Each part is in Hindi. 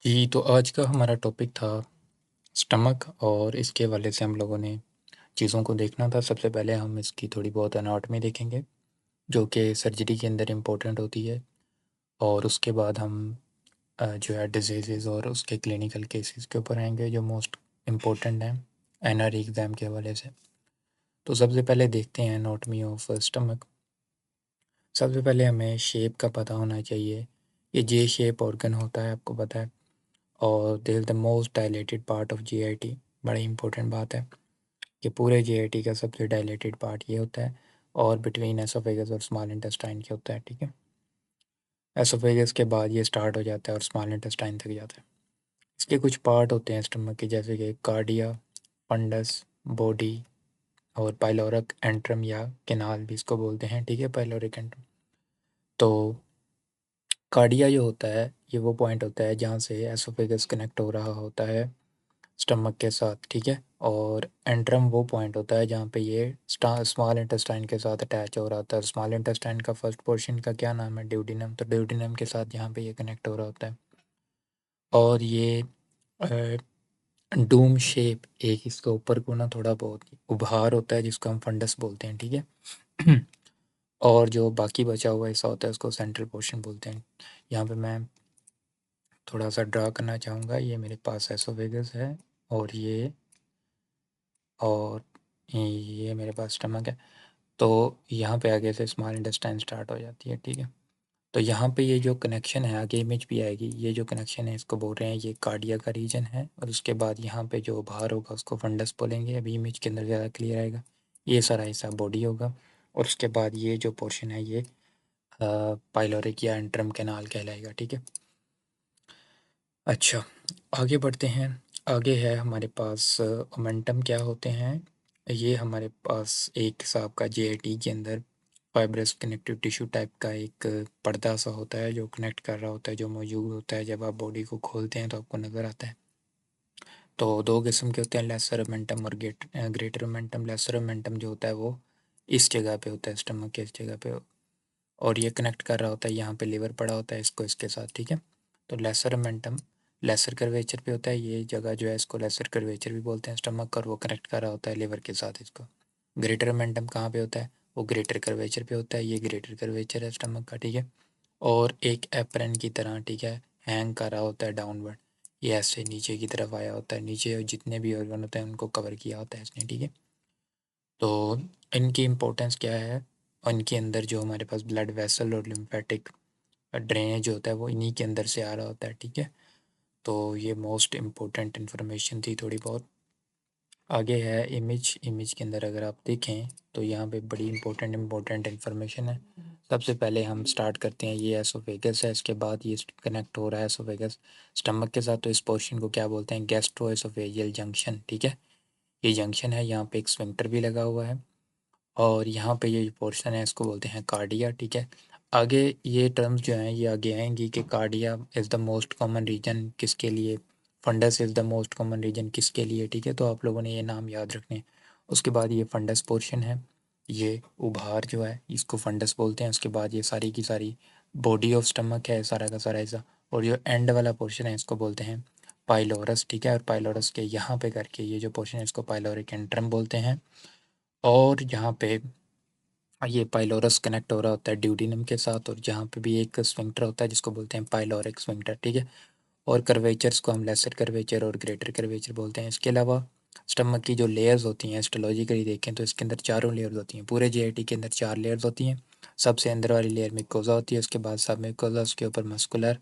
जी, तो आज का हमारा टॉपिक था स्टमक और इसके हवाले से हम लोगों ने चीज़ों को देखना था। सबसे पहले हम इसकी थोड़ी बहुत एनाटॉमी देखेंगे, जो कि सर्जरी के अंदर इम्पोर्टेंट होती है, और उसके बाद हम जो है डिजीज़ और उसके क्लिनिकल केसेस के ऊपर आएंगे जो मोस्ट इम्पोर्टेंट हैं एनआर एग्ज़ाम के हवाले से। तो सबसे पहले देखते हैं एनाटॉमी ऑफ स्टमक। सबसे पहले हमें शेप का पता होना चाहिए। ये जे शेप ऑर्गन होता है, आपको पता है, और this is the most dilated part of GIT. बड़ी इंपॉर्टेंट बात है कि पूरे जीआईटी का सबसे डायलेटेड पार्ट ये होता है, और बिटवीन एसोफेगस और स्मॉल इंटेस्टाइन के होता है, ठीक है। एसोफेगस के बाद ये स्टार्ट हो जाता है और स्मॉल इंटेस्टाइन तक जाता है। इसके कुछ पार्ट होते हैं स्टमक के, जैसे कि कार्डिया, फंडस, बॉडी और पाइलोरिक एंट्रम, या केनाल भी इसको बोलते हैं, ठीक है, पाइलोरिक एंट्रम। तो कार्डिया जो होता है ये वो पॉइंट होता है जहाँ से एसोफेगस कनेक्ट हो रहा होता है स्टमक के साथ, ठीक है। और एंट्रम वो पॉइंट होता है जहाँ पे ये स्मॉल इंटेस्टाइन के साथ अटैच हो रहा होता है। स्मॉल इंटेस्टाइन का फर्स्ट पोर्शन का क्या नाम है? ड्यूडिनम। तो ड्यूडिनम के साथ यहाँ पे ये कनेक्ट हो रहा होता है, और ये डूम शेप एक इसके ऊपर को ना थोड़ा बहुत उभार होता है जिसको हम फंडस बोलते हैं, ठीक है। और जो बाकी बचा हुआ हिस्सा होता है उसको सेंट्रल पोर्शन बोलते हैं। यहाँ पे मैं थोड़ा सा ड्रा करना चाहूँगा। ये मेरे पास एसोफेगस है, और और ये मेरे पास स्टमक है। तो यहाँ पे आगे से स्मॉल इंटेस्टाइन स्टार्ट हो जाती है, ठीक है। तो यहाँ पे ये जो कनेक्शन है, आगे इमेज भी आएगी, ये जो कनेक्शन है इसको बोल रहे हैं ये कार्डिया का रीजन है, और उसके बाद यहाँ पे जो बाहर होगा उसको फंडस बोलेंगे। अभी इमेज के अंदर ज़्यादा क्लियर आएगा। ये सारा हिस्सा बॉडी होगा, और उसके बाद ये जो पोर्शन है ये पाइलोरिक या एंट्रम कैनाल कहलाएगा, ठीक है। अच्छा, आगे बढ़ते हैं। आगे है हमारे पास ओमेंटम क्या होते हैं। ये हमारे पास एक हिसाब का जेआईटी के अंदर फाइब्रस कनेक्टिव टिश्यू टाइप का एक पर्दा सा होता है जो कनेक्ट कर रहा होता है, जो मौजूद होता है जब आप बॉडी को खोलते हैं तो आपको नज़र आता है। तो दो किस्म के होते हैं, लेसर ओमेंटम और ग्रेटर ओमेंटम। लेसर ओमेंटम जो होता है वो इस जगह पे होता है, स्टमक के इस जगह पे, और ये कनेक्ट कर रहा होता है, यहाँ पे लिवर पड़ा होता है इसको इसके साथ, ठीक है। तो लेसर मोमेंटम लेसर कर्वेचर पे होता है, ये जगह जो है इसको लेसर कर्वेचर भी बोलते हैं स्टमक, और वो कनेक्ट कर रहा होता है लिवर के साथ इसको। ग्रेटर मोमेंटम कहाँ पे होता है? वो ग्रेटर कर्वेचर पे होता है, ये ग्रेटर कर्वेचर है स्टमक का, ठीक है। और एक एप्रन की तरह, ठीक है, हैंग कर रहा होता है डाउनवर्ड, ये ऐसे नीचे की तरफ आया होता है, नीचे जितने भी ऑर्गन होते हैं उनको कवर किया होता है इसने, ठीक है। तो इनकी इम्पोर्टेंस क्या है? इनके अंदर जो हमारे पास ब्लड वेसल और लिम्फेटिक ड्रेनेज होता है वो इन्हीं के अंदर से आ रहा होता है, ठीक है। तो ये मोस्ट इम्पोर्टेंट इन्फॉर्मेशन थी थोड़ी बहुत। आगे है इमेज के अंदर अगर आप देखें तो यहाँ पे बड़ी इम्पोर्टेंट इन्फॉर्मेशन है। सबसे पहले हम स्टार्ट करते हैं, ये एसोफेगस है, इसके बाद ये कनेक्ट हो रहा है एसोफेगस स्टमक के साथ। तो इस पोर्शन को क्या बोलते हैं? गैस्ट्रो एसोफेजियल जंक्शन, ठीक है। ये जंक्शन है, यहाँ पे एक स्फिंक्टर भी लगा हुआ है, और यहाँ पे ये पोर्शन है इसको बोलते हैं कार्डिया, ठीक है। आगे ये टर्म्स जो हैं ये आगे आएंगी कि cardia is the most common region किसके लिए, fundus is the most common region किसके लिए, ठीक है। तो आप लोगों ने ये नाम याद रखने हैं। उसके बाद ये फंडस पोर्शन है, ये उभार जो है इसको फंडस बोलते हैं। उसके बाद ये सारी की सारी बॉडी ऑफ स्टमक है, सारा का सारा ऐसा, और जो एंड वाला पोर्शन है इसको बोलते हैं पाइलोरस, ठीक है। और पाइलोरस के यहाँ पे करके ये जो पोर्शन है इसको पाइलोरिक एंट्रम बोलते हैं। और यहाँ पे ये पाइलोरस कनेक्ट हो रहा होता है ड्यूडिनम के साथ, और जहाँ पे भी एक स्फिंक्टर होता है जिसको बोलते हैं पाइलोरिक स्फिंक्टर, ठीक है। और कर्वेचर्स को हम लेसर कर्वेचर और ग्रेटर कर्वेचर बोलते हैं। इसके अलावा स्टमक की जो लेयर्स होती हैं हिस्टोलॉजिकली देखें तो इसके अंदर चारों लेयर्स होती हैं। पूरे जेआईटी के अंदर 4 लेयर्स होती हैं। सबसे अंदर वाली लेयर मिकोजा होती है, उसके बाद सब मिकोजा, उसके ऊपर मस्कुलर,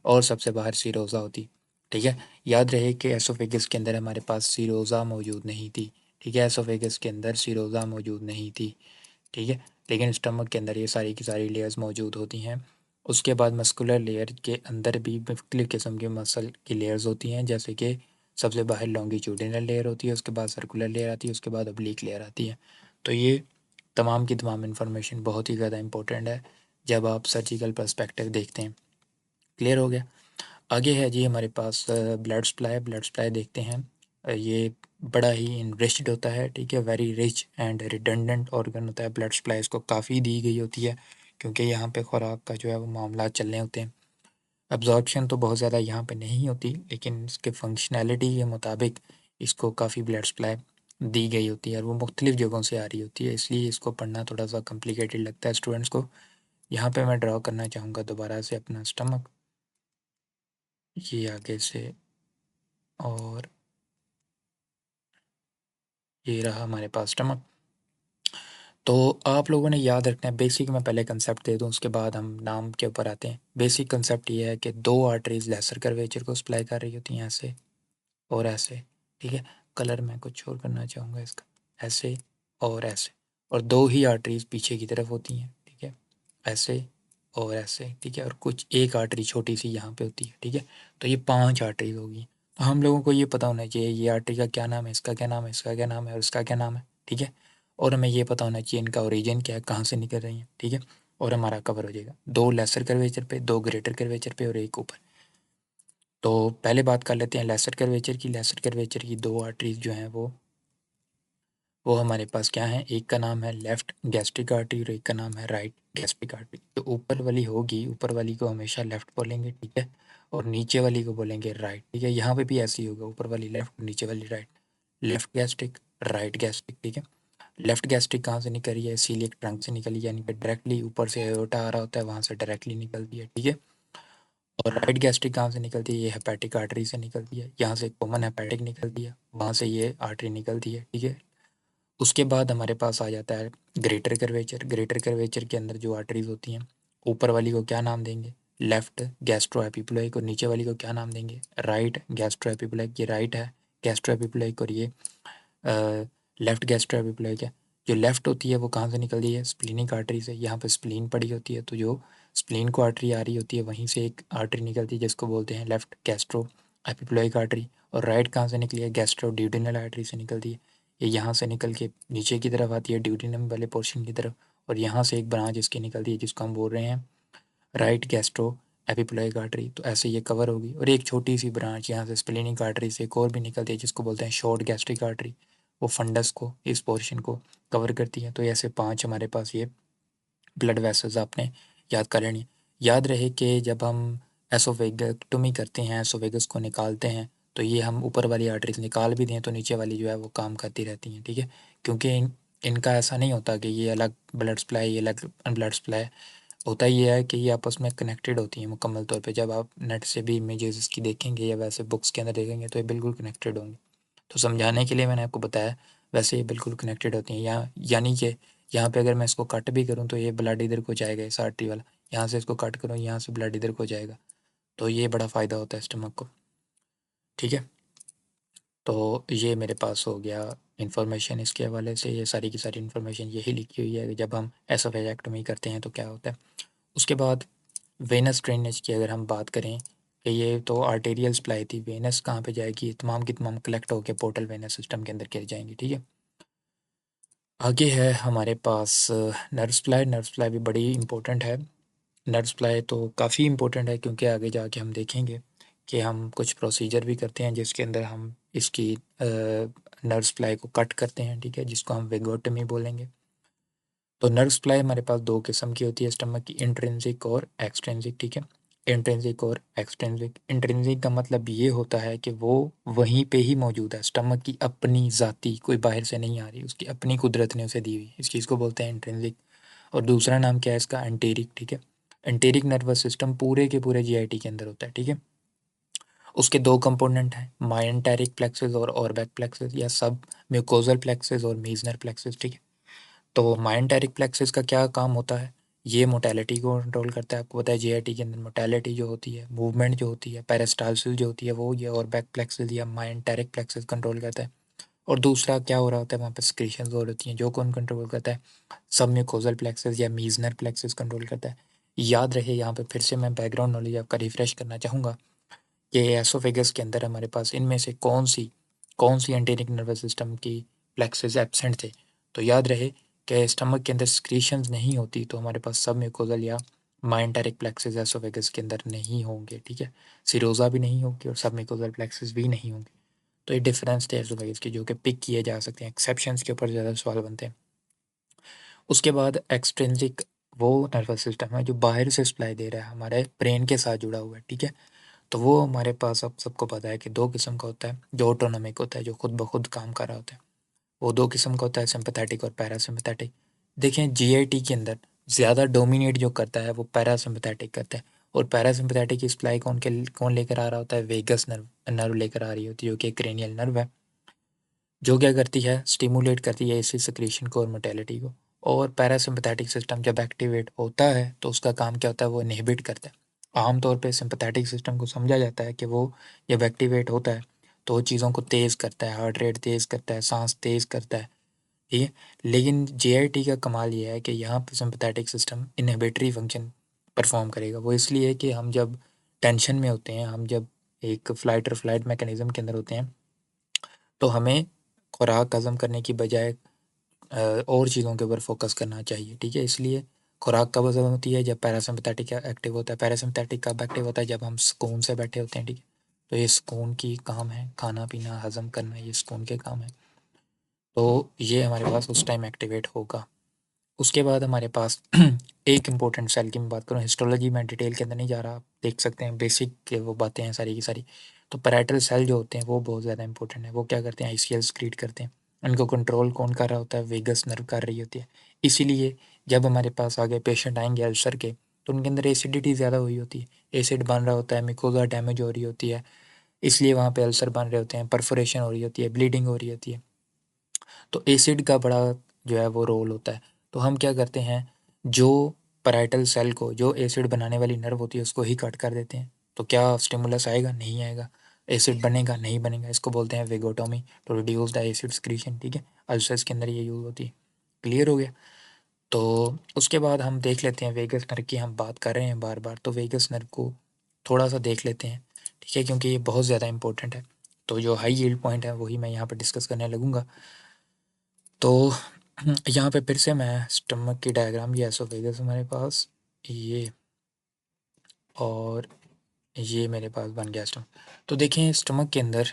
और सबसे बाहर सीरोजा होती है, ठीक है। याद रहे कि एसोफेगस के अंदर हमारे पास सीरोजा मौजूद नहीं थी, ठीक है। एसोफेगस के अंदर सीरोजा मौजूद नहीं थी, ठीक है। लेकिन स्टमक के अंदर ये सारी की सारी लेयर्स मौजूद होती हैं। उसके बाद मस्कुलर लेयर के अंदर भी मुख्तलिफ़ किस्म के मसल की लेयर्स होती हैं, जैसे कि सबसे बाहर लॉन्गिट्यूडिनल लेयर होती है, उसके बाद सर्कुलर लेयर आती है, उसके बाद ऑब्लिक लेयर आती है। तो ये तमाम की तमाम इन्फॉर्मेशन बहुत ही ज़्यादा इंपॉर्टेंट है जब आप सर्जिकल पर्सपेक्टिव देखते हैं। क्लियर हो गया? आगे है जी हमारे पास ब्लड सप्लाई। ब्लड सप्लाई देखते हैं। ये बड़ा ही इनरिच्ड होता है, ठीक है, very rich and redundant organ होता है ब्लड सप्लाई। इसको काफ़ी दी गई होती है क्योंकि यहाँ पे खुराक का जो है वो मामला चलने होते हैं। एब्जॉर्प्शन तो बहुत ज़्यादा यहाँ पे नहीं होती, लेकिन इसके फंक्शनैलिटी के मुताबिक इसको काफ़ी ब्लड सप्लाई दी गई होती है और वो मुख्तलिफ़ जगहों से आ रही होती है, इसलिए इसको पढ़ना थोड़ा सा कॉम्प्लिकेटेड लगता है स्टूडेंट्स को। यहाँ पे मैं ड्रॉ करना चाहूँगा दोबारा से अपना स्टमक, ये आगे से, और ये रहा हमारे पास स्टमक। तो आप लोगों ने याद रखना है, बेसिक मैं पहले कंसेप्ट दे दूं, उसके बाद हम नाम के ऊपर आते हैं। बेसिक कंसेप्ट ये है कि दो आर्टरीज लेसर कर्वेचर को सप्लाई कर रही होती हैं, ऐसे और ऐसे, ठीक है। कलर मैं कुछ और करना चाहूँगा इसका, ऐसे और ऐसे, और दो ही आर्टरीज पीछे की तरफ होती हैं, ठीक है, ऐसे और ऐसे, ठीक है, और कुछ एक आर्टरी छोटी सी यहाँ पे होती है, ठीक है। तो ये 5 आर्टरीज होगी। तो हम लोगों को ये पता होना चाहिए ये आर्टरी का क्या नाम है, इसका क्या नाम है, इसका क्या नाम है और इसका क्या नाम है, ठीक है। और हमें ये पता होना चाहिए इनका ओरिजिन क्या है, कहाँ से निकल रही हैं, ठीक है। और हमारा कवर हो जाएगा 2 लेसर कर्वेचर पे, 2 ग्रेटर कर्वेचर पे और एक ऊपर। तो पहले बात कर लेते हैं लेसर कर्वेचर की। लेसर कर्वेचर की 2 आर्टरीज जो हैं वो हमारे पास क्या है, एक का नाम है लेफ़्ट गैस्ट्रिक आर्टरी और एक का नाम है राइट गैस्ट्रिक आर्टरी। जो ऊपर वाली होगी, ऊपर वाली को हमेशा लेफ़्ट बोलेंगे, ठीक है, और नीचे वाली को बोलेंगे राइट, ठीक है। यहाँ पे भी ऐसे ही होगा, ऊपर वाली लेफ़्ट, नीचे वाली right. Left gastric, right gastric, ठीक है। लेफ़्ट गैस्ट्रिक कहाँ से निकल रही है, सीलिएक ट्रंक से निकली, यानी कि डायरेक्टली ऊपर से एओर्टा आ रहा होता है, वहाँ से डायरेक्टली निकलती है, ठीक है। और राइट गैस्ट्रिक कहाँ से निकलती है, ये हेपेटिक आर्टरी से निकलती है, यहाँ से कॉमन हेपेटिक निकलती है, वहाँ से ये आर्टरी निकलती है, ठीक है। उसके बाद हमारे पास आ जाता है ग्रेटर कर्वेचर। ग्रेटर कर्वेचर के अंदर जो आर्टरीज होती हैं, ऊपर वाली को क्या नाम देंगे, लेफ्ट गैस्ट्रोएपिपुलाइक, और नीचे वाली को क्या नाम देंगे, राइट गैस्ट्रोएपिपुलाइक। ये राइट है गैस्ट्रोएपिपुलाइक और ये लेफ्ट गैस्ट्रोएपिपुलाइक है। जो लेफ्ट होती है वो कहाँ से निकलती है, स्प्लीनिक आर्टरी से। यहाँ पे स्प्लीन पड़ी होती है, तो जो स्प्लीन को आर्टरी आ रही होती है वहीं से एक आर्टरी निकलती है जिसको बोलते हैं लेफ्ट गैस्ट्रो एपिपुलाइक आर्टरी। और राइट कहाँ से निकली है, गैस्ट्रो ड्यूडिनल आर्टरी से निकलती है। ये यहाँ से निकल के नीचे की तरफ आती है ड्यूडिनम वाले पोर्शन की तरफ, और यहाँ से एक ब्रांच इसकी निकलती है जिसको हम बोल रहे हैं राइट गैस्ट्रो एपिपुलाइक आर्टरी। तो ऐसे ये कवर होगी। और एक छोटी सी ब्रांच यहाँ से स्प्लीनिक आर्टरी से एक और भी निकलती है जिसको बोलते हैं शॉर्ट गैस्ट्रिक आर्टरी, वो फंडस को, इस पोर्शन को कवर करती है। तो ऐसे 5 हमारे पास ये ब्लड वेसल्स आपने याद कर लेनी। याद रहे कि जब हम एसोफेगेक्टोमी करते हैं, एसोफेगस को निकालते हैं, तो ये हम ऊपर वाली आर्टरीज निकाल भी दें तो नीचे वाली जो है वो काम करती रहती हैं, ठीक है। क्योंकि इनका ऐसा नहीं होता कि ये अलग ब्लड सप्लाई, ये अलग ब्लड सप्लाई। होता ये है कि ये आपस में कनेक्टेड होती हैं मुकम्मल तौर पे। जब आप नेट से भी इमेजेस इसकी देखेंगे या वैसे बुक्स के अंदर देखेंगे तो ये बिल्कुल कनेक्टेड होंगी। तो समझाने के लिए मैंने आपको बताया, वैसे ये बिल्कुल कनेक्टेड होती हैं। यहाँ यानी कि यहाँ पे अगर मैं इसको कट भी करूँ तो ये ब्लड इधर को जाएगा, इस आर्टरी वाला। यहाँ से इसको कट करूँ, यहाँ से ब्लड इधर को जाएगा। तो ये बड़ा फ़ायदा होता है स्टमक को, ठीक है। तो ये मेरे पास हो गया इन्फॉर्मेशन इसके हवाले से। ये सारी की सारी इन्फॉर्मेशन यही लिखी हुई है कि जब हम एसोफेगेक्टोमी करते हैं तो क्या होता है। उसके बाद वेनस ड्रेनेज की अगर हम बात करें कि ये तो आर्टेरियल सप्लाई थी, वेनस कहाँ पे जाएगी, तमाम की तमाम कलेक्ट होकर पोर्टल वेनस सिस्टम के अंदर गिर जाएंगी, ठीक है। आगे है हमारे पास नर्व सप्लाई। नर्व सप्लाई भी बड़ी इंपॉर्टेंट है। नर्व सप्लाई तो काफ़ी इंपॉर्टेंट है क्योंकि आगे जाके हम देखेंगे कि हम कुछ प्रोसीजर भी करते हैं जिसके अंदर हम इसकी नर्व सप्लाई को कट करते हैं, ठीक है, जिसको हम वेगोटमी बोलेंगे। तो नर्व सप्लाई हमारे पास 2 किस्म की होती है स्टमक की, इंट्रिंसिक और एक्सट्रिंसिक, ठीक है। इंट्रिंसिक और एक्सट्रिंसिक। इंट्रिंसिक का मतलब ये होता है कि वो वहीं पे ही मौजूद है, स्टमक की अपनी ज़ाती, कोई बाहर से नहीं आ रही, उसकी अपनी कुदरत ने उसे दी हुई, इस चीज़ को बोलते हैं इंट्रिंसिक। और दूसरा नाम क्या है इसका, एंटेरिक, ठीक है। एंटेरिक नर्वस सिस्टम पूरे के पूरे जीआईटी के अंदर होता है, ठीक है। उसके 2 कंपोनेंट हैं, मायंटेरिक प्लेक्सस और ऑर्बैक प्लेक्सस, या सब म्यूकोजल प्लेक्सस और मीजनर प्लेक्सस, ठीक है। तो मायंटेरिक प्लेक्सस का क्या काम होता है, ये मोटेलिटी को कंट्रोल करता है। आपको पता है जीआईटी के अंदर मोटेलिटी जो होती है, मूवमेंट जो होती है, पेरिस्टाल्सिस जो होती है, वो ये ऑर्बैक प्लेक्सस या मायंटेरिक प्लेक्सस कंट्रोल करता है। और दूसरा क्या हो रहा होता है, वहाँ पे सिक्रीशंस हो रही हैं, जो कौन कंट्रोल करता है, सब म्यूकोजल प्लेक्सस या मीजनर प्लेक्सस कंट्रोल करता है। याद रहे, यहाँ पे फिर से मैं बैकग्राउंड नॉलेज आपका रिफ्रेश करना चाहूँगा कि एसोफेगस के अंदर हमारे पास इनमें से कौन सी एंटेरिक नर्वस सिस्टम की प्लेक्सेस एब्सेंट थे। तो याद रहे कि स्टमक के अंदर सिक्रीशंस नहीं होती तो हमारे पास सब म्यूकोजल या मायंटेरिक प्लेक्सेस एसोफेगस के अंदर नहीं होंगे, ठीक है। सिरोजा भी नहीं होगी और सब म्यूकोजल प्लेक्सेस भी नहीं होंगे। तो ये डिफरेंस थे एसोफेगस के जो कि पिक किए जा सकते हैं, एक्सेप्शंस के ऊपर ज़्यादा सवाल बनते हैं। उसके बाद एक्सट्रिंसिक वो नर्वस सिस्टम है जो बाहर से सप्लाई दे रहा है, हमारे ब्रेन के साथ जुड़ा हुआ है, ठीक है। तो वो हमारे पास अब सबको पता है कि दो किस्म का होता है, जो ऑटोनॉमिक होता है, जो खुद ब खुद काम कर रहा होता है। वो दो किस्म का होता है, सिंपैथेटिक और पैरासिम्पैथेटिक। देखें जीआईटी के अंदर ज़्यादा डोमिनेट जो करता है वो पैरासिम्पैथेटिक करता है, और पैरासिम्पैथेटिक की सप्लाई कौन लेकर आ रहा होता है, वेगस नर्व नर्व लेकर आ रही होती है, जो कि क्रेनियल नर्व है, जो क्या करती है, स्टिमुलेट करती है एसिड सिक्रीशन को और मोटेलिटी को। और पैरासिम्पैथेटिक सिस्टम जब एक्टिवेट होता है तो उसका काम क्या होता है, वो इनहिबिट करता है। आमतौर पे सिंपैथेटिक सिस्टम को समझा जाता है कि वो जब एक्टिवेट होता है तो चीज़ों को तेज़ करता है, हार्ट रेट तेज़ करता है, सांस तेज़ करता है, ठीक है। लेकिन जेआईटी का कमाल ये है कि यहाँ पे sympathetic system inhibitory function perform करेगा। वो इसलिए कि हम जब टेंशन में होते हैं, हम जब एक फ़्लाइट और फ्लाइट मैकेनिज़्म के अंदर होते हैं, तो हमें खुराक हज़म करने की बजाय और चीज़ों के ऊपर फोकस करना चाहिए, ठीक है। इसलिए खुराक कब हज़म होती है, जब पैरासिम्पैथेटिक एक्टिव होता है। पैरासिम्पैथेटिक कब एक्टिव होता है, जब हम सुकून से बैठे होते हैं, ठीक है। तो ये सुकून की काम है, खाना पीना हज़म करना, ये सुकून के काम है। तो ये हमारे पास उस टाइम एक्टिवेट होगा। उसके बाद हमारे पास एक इम्पोर्टेंट सेल की मैं बात करूँ, हिस्टोलॉजी में डिटेल के अंदर नहीं जा रहा, आप देख सकते हैं बेसिक के वो बातें हैं सारी की सारी। तो पैराइटल सेल जो होते हैं वो बहुत ज़्यादा इंपॉर्टेंट है। वो क्या करते हैं, आईसीएल सीक्रेट करते हैं। उनको कंट्रोल कौन कर रहा होता है, वेगस नर्व कर रही होती है। इसीलिए जब हमारे पास आगे पेशेंट आएंगे अल्सर के, तो उनके अंदर एसिडिटी ज़्यादा हुई होती है, एसिड बन रहा होता है, मिकोजा डैमेज हो रही होती है, इसलिए वहाँ पे अल्सर बन रहे होते हैं, परफोरेशन हो रही होती है, ब्लीडिंग हो रही होती है। तो एसिड का बड़ा जो है वो रोल होता है। तो हम क्या करते हैं, जो पैराइटल सेल को, जो एसिड बनाने वाली नर्व होती है, उसको ही कट कर देते हैं। तो क्या स्टिमुलस आएगा, नहीं आएगा। एसिड बनेगा, नहीं बनेगा। इसको बोलते हैं vagotomy, to reduce the acid secretion, ठीक है। अल्सर्स के अंदर ये यूज़ होती है। क्लियर हो गया। तो उसके बाद हम देख लेते हैं वेगस नर्व की, हम बात कर रहे हैं बार बार, तो वेगस नर्व को थोड़ा सा देख लेते हैं, ठीक है, क्योंकि ये बहुत ज़्यादा इंपॉर्टेंट है। तो जो हाई यील्ड पॉइंट है वही मैं यहाँ पर डिस्कस करने लगूंगा। तो यहाँ पे फिर से मैं स्टमक की डायग्राम, ये एसोफेगस हमारे पास, ये, और ये मेरे पास बन गया स्टमक। तो देखें स्टमक के अंदर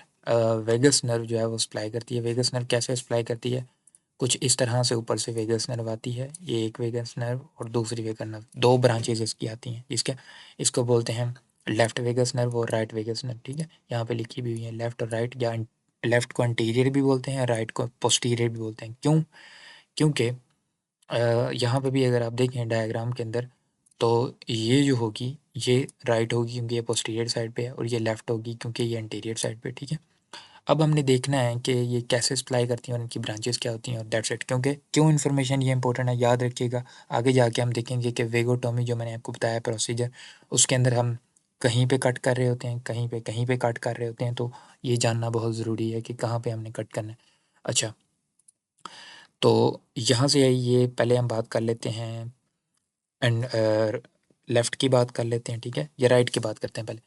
वेगस नर्व जो है वो सप्लाई करती है। वेगस नर्व कैसे सप्लाई करती है, कुछ इस तरह से ऊपर से वेगस नर्व आती है, ये एक वेगस नर्व और दूसरी वेगस नर्व, दो ब्रांचेज इसकी आती हैं। इसको बोलते हैं लेफ्ट वेगस नर्व और राइट वेगस नर्व, ठीक है। यहाँ पे लिखी भी हुई है लेफ्ट और राइट, या लेफ्ट को एंटीरियर भी बोलते हैं, राइट को पोस्टीरियर भी बोलते हैं। क्यों, क्योंकि यहाँ पे भी अगर आप देखें डायग्राम के अंदर, तो ये जो होगी ये राइट होगी क्योंकि ये पोस्टीरियर साइड पे है, और ये लेफ़्ट होगी क्योंकि ये एंटीरियर साइड पे, ठीक है। अब हमने देखना है कि ये कैसे सप्लाई करती हैं और इनकी ब्रांचेस क्या होती हैं, और दैट्स इट। क्योंकि क्यों इन्फॉर्मेशन ये इंपॉर्टेंट है, याद रखिएगा। आगे जाके हम देखेंगे कि वेगोटोमी जो मैंने आपको बताया प्रोसीजर, उसके अंदर हम कहीं पे कट कर रहे होते हैं, कहीं पे कट कर रहे होते हैं। तो ये जानना बहुत ज़रूरी है कि कहाँ पे हमने कट करना है। अच्छा, तो यहाँ से ये पहले हम बात कर लेते हैं, एंड लेफ़्ट की बात कर लेते हैं, ठीक है, या राइट की बात करते हैं पहले।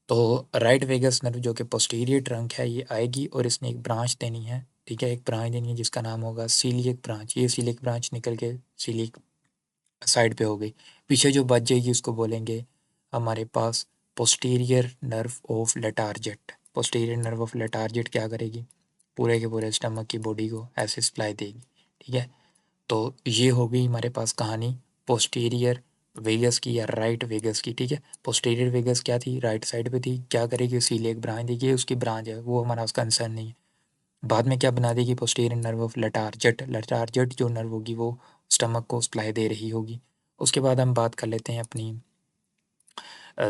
तो राइट वेगस नर्व जो कि पोस्टीरियर ट्रंक है, ये आएगी और इसने एक ब्रांच देनी है, ठीक है, एक ब्रांच देनी है जिसका नाम होगा सीलियक ब्रांच। ये सीलियक ब्रांच निकल के सीलियक साइड पे हो गई। पीछे जो बच जाएगी उसको बोलेंगे हमारे पास posterior nerve of Latarjet. Posterior nerve of Latarjet क्या करेगी, पूरे के पूरे स्टमक की बॉडी को ऐसे सप्लाई देगी, ठीक है। तो ये हो गई हमारे पास कहानी पोस्टीरियर वेगस की या राइट वेगस की, ठीक है। पोस्टीरियर वेगस क्या थी, राइट साइड पे थी, क्या करेगी, सीलियक ब्रांच देगी, उसकी ब्रांच है, वो हमारा उसका कंसर्न नहीं है। बाद में क्या बना देगी, पोस्टीरियर नर्व ऑफ लेटार्जेट। लेटार्जेट जो नर्व होगी वो स्टमक को सप्लाई दे रही होगी। उसके बाद हम बात कर लेते हैं अपनी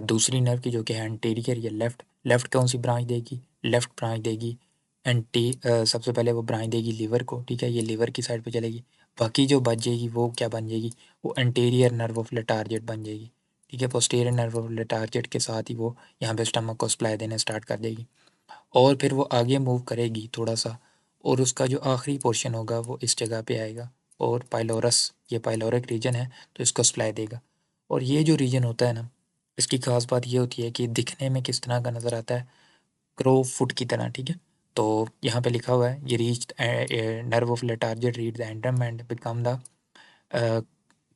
दूसरी नर्व की, जो कि है एंटीरियर या लेफ्ट। लेफ्ट कौन सी ब्रांच देगी, लेफ्ट ब्रांच देगी सबसे पहले वो ब्रांच देगी लीवर को, ठीक है, ये लीवर की साइड पे चलेगी। बाकी जो बच जाएगी वो क्या बन जाएगी, वो एंटीरियर नर्व ऑफ लेटार्जेट बन जाएगी, ठीक है। पोस्टीरियर नर्व ऑफ लेटार्जेट के साथ ही वो यहाँ पे स्टमक को सप्लाई देने स्टार्ट कर देगी, और फिर वो आगे मूव करेगी थोड़ा सा, और उसका जो आखिरी पोर्शन होगा वो इस जगह पे आएगा, और पाइलोरस, ये पाइलोरिक रीजन है, तो इसको सप्लाई देगा। और ये जो रीजन होता है ना, इसकी खास बात ये होती है कि दिखने में किस तरह का नज़र आता है, क्रो फुट की तरह, ठीक है। तो यहाँ पे लिखा हुआ है ये reach nerve of Latarjet reach the antrum and become the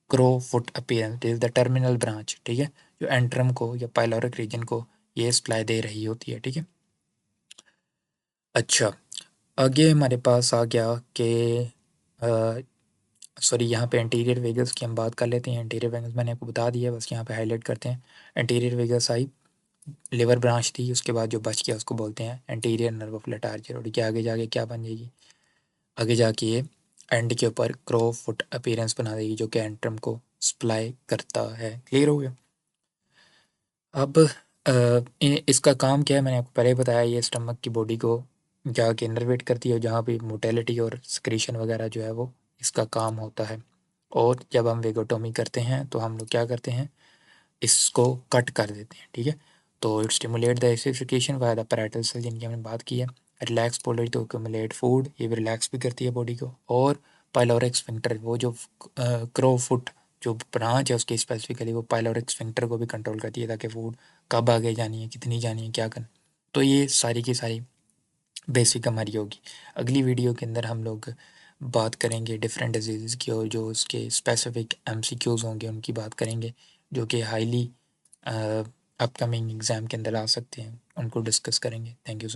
crow foot appearance, this is the terminal branch, ठीक है, जो एंट्रम को या पाइलोरिक रीजन को ये सप्लाई दे रही होती है, ठीक है। अच्छा, आगे हमारे पास आ गया कि सॉरी, यहाँ पे एंटीरियर वेगस की हम बात कर लेते हैं। एंटीरियर वेगस मैंने आपको बता दिया, बस यहाँ पे हाईलाइट करते हैं। एंटीरियर वेगस आई, लिवर ब्रांच थी, उसके बाद जो बच गया उसको बोलते हैं एंटीरियर नर्व ऑफ लेटार्जी। और क्या आगे जाके क्या बन जाएगी, आगे जाके ये एंड के ऊपर क्रो फुट अपीयरेंस बना देगी, जो कि एंट्रम को सप्लाई करता है। क्लियर हो गया। अब इसका काम क्या है, मैंने आपको पहले ही बताया। ये स्टमक की बॉडी को जाके इनर्वेट करती है, जहाँ पे मोटेलिटी और सिक्रीशन वगैरह जो है वो इसका काम होता है। और जब हम वेगोटोमी करते हैं तो हम लोग क्या करते हैं, इसको कट कर देते हैं, ठीक है। तो it stimulate the acidification via the parietal cell, जिनकी हमने बात की है। Relax polar to accumulate food, ये भी रिलैक्स भी करती है बॉडी को। और पाइलोरिक स्फिंक्टर, वो जो क्रो फुट जो ब्रांच है उसकी स्पेसिफिकली, वो पाइलोरिक स्फिंक्टर को भी कंट्रोल करती है, ताकि फूड कब आगे जानी है, कितनी जानी है, क्या करना। तो ये सारी की सारी बेसिक हमारी होगी। अगली वीडियो के अंदर हम लोग बात करेंगे डिफरेंट डिजीज़ की, और जो उसके स्पेसिफिक एमसीक्यूज़ होंगे उनकी बात करेंगे, जो कि हाईली अपकमिंग एग्ज़ाम के अंदर आ सकते हैं, उनको डिस्कस करेंगे। Thank you so much.